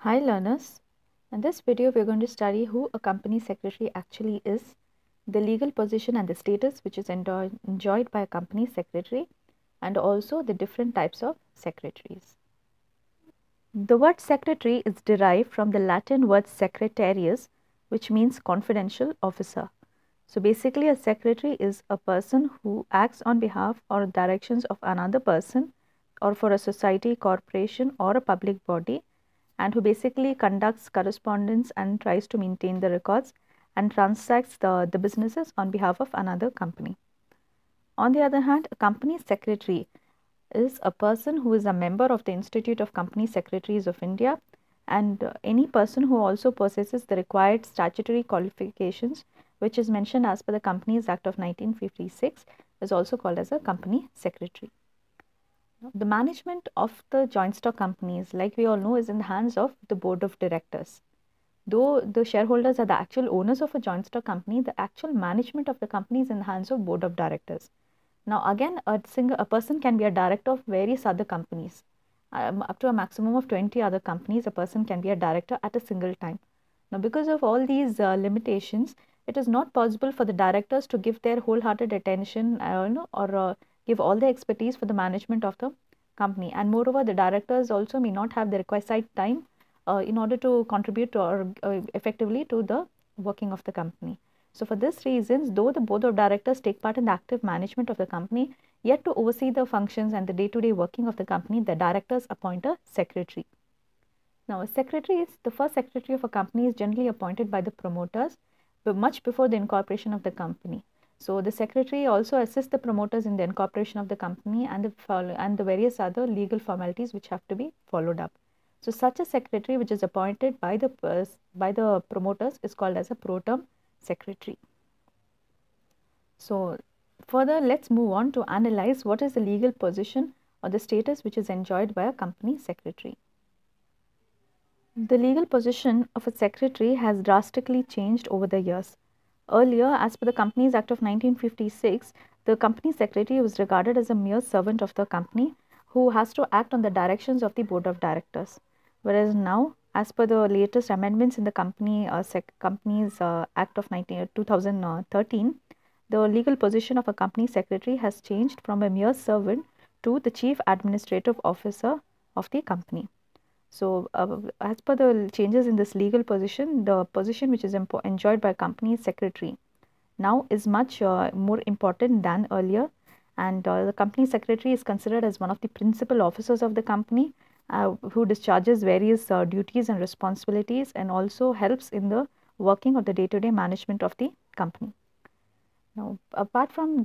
Hi learners, in this video we are going to study who a company secretary actually is, the legal position and the status which is enjoyed by a company secretary, and also the different types of secretaries. The word secretary is derived from the Latin word secretarius, which means confidential officer. So basically a secretary is a person who acts on behalf or directions of another person or for a society, corporation or a public body, and who basically conducts correspondence and tries to maintain the records and transacts the businesses on behalf of another company. On the other hand, a company secretary is a person who is a member of the Institute of Company Secretaries of India, and any person who also possesses the required statutory qualifications which is mentioned as per the Companies Act of 1956 is also called as a company secretary. The management of the joint stock companies, like we all know, is in the hands of the board of directors. Though the shareholders are the actual owners of a joint stock company, the actual management of the company is in the hands of board of directors. Now again, a person can be a director of various other companies. Up to a maximum of 20 other companies, a person can be a director at a single time. Now because of all these limitations, it is not possible for the directors to give their wholehearted attention or give all the expertise for the management of the company. And moreover, the directors also may not have the requisite time in order to contribute or effectively to the working of the company. So for this reasons, though the board of directors take part in the active management of the company, yet to oversee the functions and the day-to-day working of the company, the directors appoint a secretary. Now, a secretary is the first secretary of a company is generally appointed by the promoters, but much before the incorporation of the company. So, the secretary also assists the promoters in the incorporation of the company and the various other legal formalities which have to be followed up. So, such a secretary which is appointed by the promoters is called as a pro tem secretary. So, further let's move on to analyze what is the legal position or the status which is enjoyed by a company secretary. The legal position of a secretary has drastically changed over the years. Earlier, as per the Companies Act of 1956, the company secretary was regarded as a mere servant of the company who has to act on the directions of the board of directors. Whereas now, as per the latest amendments in the Companies Act of 2013, the legal position of a company secretary has changed from a mere servant to the chief administrative officer of the company. So, as per the changes in this legal position, the position which is enjoyed by company secretary now is much more important than earlier, and the company secretary is considered as one of the principal officers of the company who discharges various duties and responsibilities and also helps in the working of the day-to-day management of the company. Now, apart from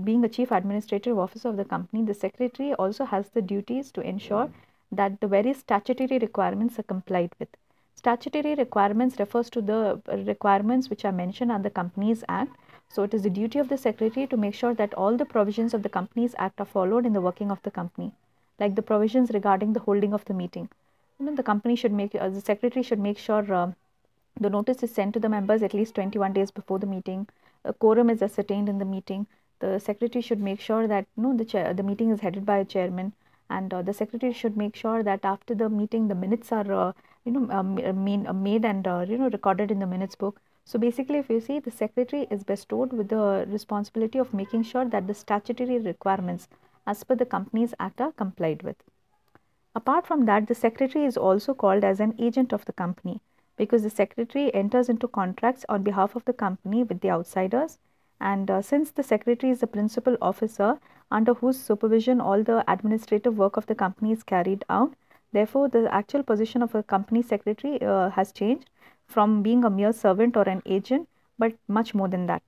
being the chief administrative officer of the company, the secretary also has the duties to ensure that the various statutory requirements are complied with. Statutory requirements refers to the requirements which are mentioned under the Companies Act. So, it is the duty of the secretary to make sure that all the provisions of the Companies Act are followed in the working of the company, like the provisions regarding the holding of the meeting. The company should the secretary should make sure the notice is sent to the members at least 21 days before the meeting. A quorum is ascertained in the meeting. The secretary should make sure that the meeting is headed by a chairman, and the secretary should make sure that after the meeting the minutes are made and recorded in the minutes book. So basically, if you see, the secretary is bestowed with the responsibility of making sure that the statutory requirements as per the Companies Act are complied with. Apart from that, the secretary is also called as an agent of the company, because the secretary enters into contracts on behalf of the company with the outsiders, and since the secretary is the principal officer under whose supervision all the administrative work of the company is carried out, therefore the actual position of a company secretary has changed from being a mere servant or an agent, but much more than that.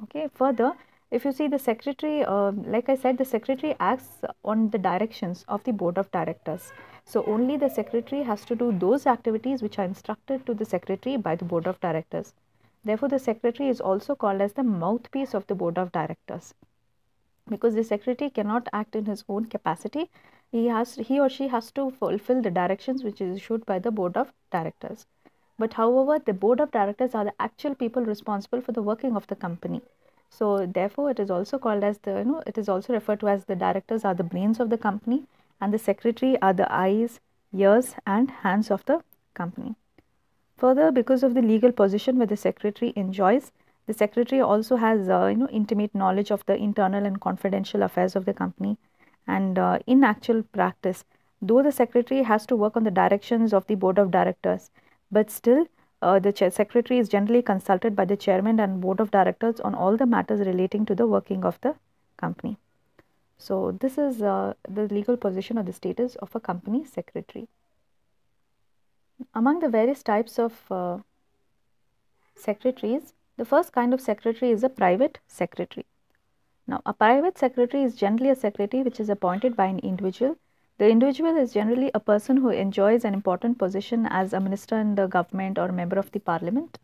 Okay, further, if you see, the secretary, like I said, the secretary acts on the directions of the board of directors. So only the secretary has to do those activities which are instructed to the secretary by the board of directors. Therefore, the secretary is also called as the mouthpiece of the board of directors, because the secretary cannot act in his own capacity. He or she has to fulfill the directions which is issued by the board of directors. But however, the board of directors are the actual people responsible for the working of the company. So therefore, it is also called as it is also referred to as the directors are the brains of the company, and the secretary are the eyes, ears and hands of the company. Further, because of the legal position where the secretary enjoys, the secretary also has intimate knowledge of the internal and confidential affairs of the company. And in actual practice, though the secretary has to work on the directions of the board of directors, but still the secretary is generally consulted by the chairman and board of directors on all the matters relating to the working of the company. So this is the legal position or the status of a company secretary. Among the various types of secretaries, the first kind of secretary is a private secretary. Now, a private secretary is generally a secretary which is appointed by an individual. The individual is generally a person who enjoys an important position as a minister in the government or a member of the parliament.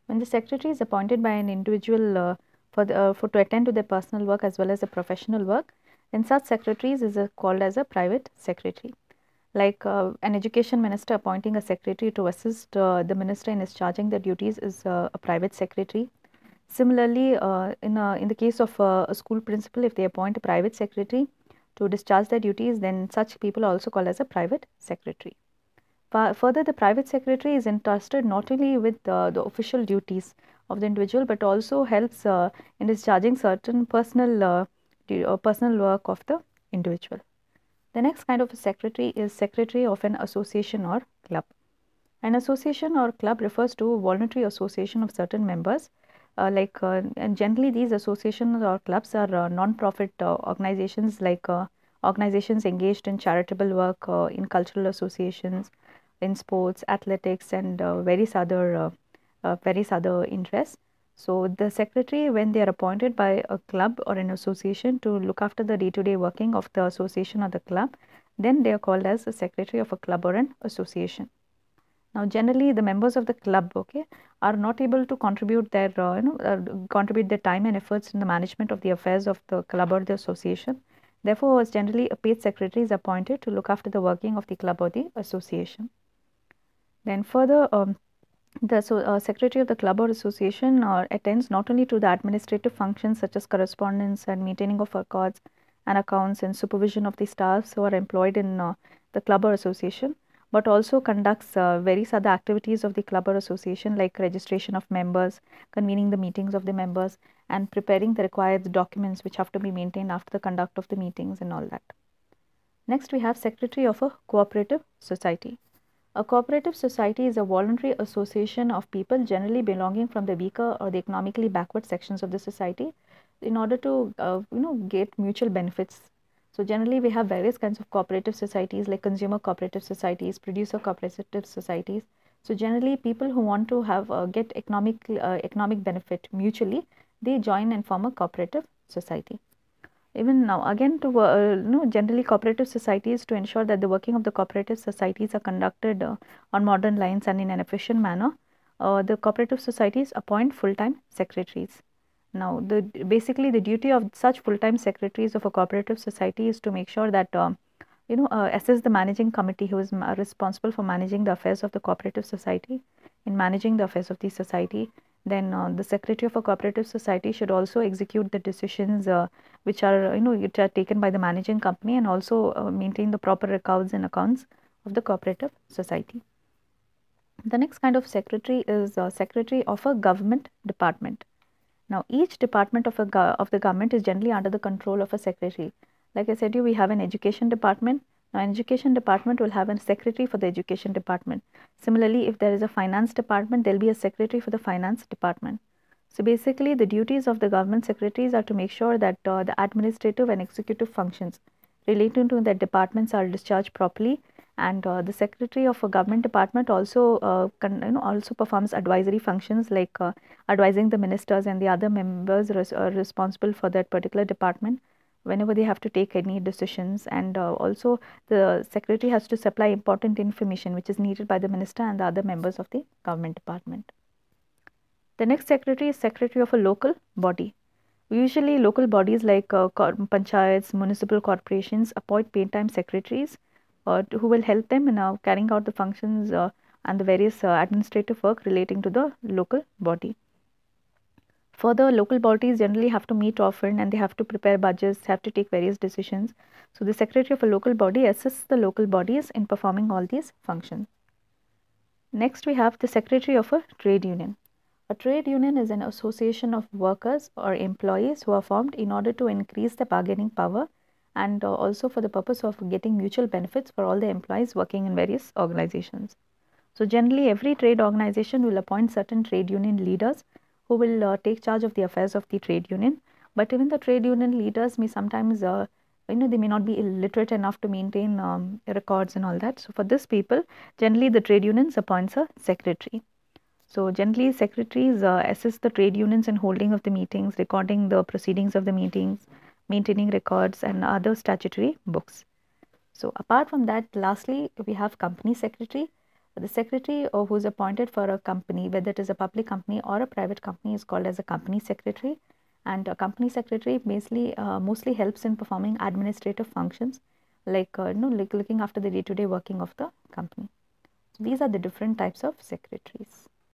When the secretary is appointed by an individual for to attend to their personal work as well as the professional work, then such secretaries is called as a private secretary. Like an education minister appointing a secretary to assist the minister in discharging the duties is a private secretary. Similarly, in the case of a school principal, if they appoint a private secretary to discharge their duties, then such people are also called as a private secretary. Further, the private secretary is entrusted not only with the official duties of the individual, but also helps in discharging certain personal work of the individual. The next kind of a secretary is secretary of an association or club. An association or club refers to a voluntary association of certain members. And generally these associations or clubs are non-profit organizations, like organizations engaged in charitable work, in cultural associations, in sports, athletics, and various other interests. So the secretary, when they are appointed by a club or an association to look after the day-to-day working of the association or the club, then they are called as the secretary of a club or an association. Now, generally, the members of the club, okay, are not able to contribute contribute their time and efforts in the management of the affairs of the club or the association. Therefore, generally, a paid secretary is appointed to look after the working of the club or the association. Then further, the secretary of the club or association attends not only to the administrative functions such as correspondence and maintaining of records and accounts and supervision of the staffs who are employed in the club or association, but also conducts various other activities of the club or association, like registration of members, convening the meetings of the members, and preparing the required documents which have to be maintained after the conduct of the meetings and all that. Next, we have secretary of a cooperative society. A cooperative society is a voluntary association of people generally belonging from the weaker or the economically backward sections of the society in order to get mutual benefits. So generally we have various kinds of cooperative societies, like consumer cooperative societies, producer cooperative societies. So generally people who want to have get economic benefit mutually, they join and form a cooperative society. Even now, again, to generally cooperative societies, to ensure that the working of the cooperative societies are conducted on modern lines and in an efficient manner, the cooperative societies appoint full-time secretaries. Now, basically the duty of such full-time secretaries of a cooperative society is to make sure that assess the managing committee who is responsible for managing the affairs of the cooperative society, in managing the affairs of the society. Then the secretary of a cooperative society should also execute the decisions which are taken by the managing company, and also maintain the proper records and accounts of the cooperative society. The next kind of secretary is secretary of a government department. Now, each department of the government is generally under the control of a secretary. Like I said, we have an education department. Now, an education department will have a secretary for the education department. Similarly, if there is a finance department, there will be a secretary for the finance department. So, basically, the duties of the government secretaries are to make sure that the administrative and executive functions relating to the departments are discharged properly, and the secretary of a government department also also performs advisory functions, like advising the ministers and the other members responsible for that particular department whenever they have to take any decisions. And also the secretary has to supply important information which is needed by the minister and the other members of the government department. The next secretary is secretary of a local body. Usually local bodies like panchayats, municipal corporations appoint paid-time secretaries who will help them in carrying out the functions and the various administrative work relating to the local body. Further, local bodies generally have to meet often and they have to prepare budgets, have to take various decisions. So the secretary of a local body assists the local bodies in performing all these functions. Next, we have the secretary of a trade union. A trade union is an association of workers or employees who are formed in order to increase the bargaining power and also for the purpose of getting mutual benefits for all the employees working in various organizations. So generally every trade organization will appoint certain trade union leaders who will take charge of the affairs of the trade union. But even the trade union leaders may sometimes, they may not be illiterate enough to maintain records and all that. So for this people, generally the trade unions appoints a secretary. So generally secretaries assist the trade unions in holding of the meetings, recording the proceedings of the meetings, maintaining records and other statutory books. So apart from that, lastly, we have company secretary. The secretary who is appointed for a company, whether it is a public company or a private company, is called as a company secretary. And a company secretary basically mostly helps in performing administrative functions, like like looking after the day-to-day working of the company. So these are the different types of secretaries.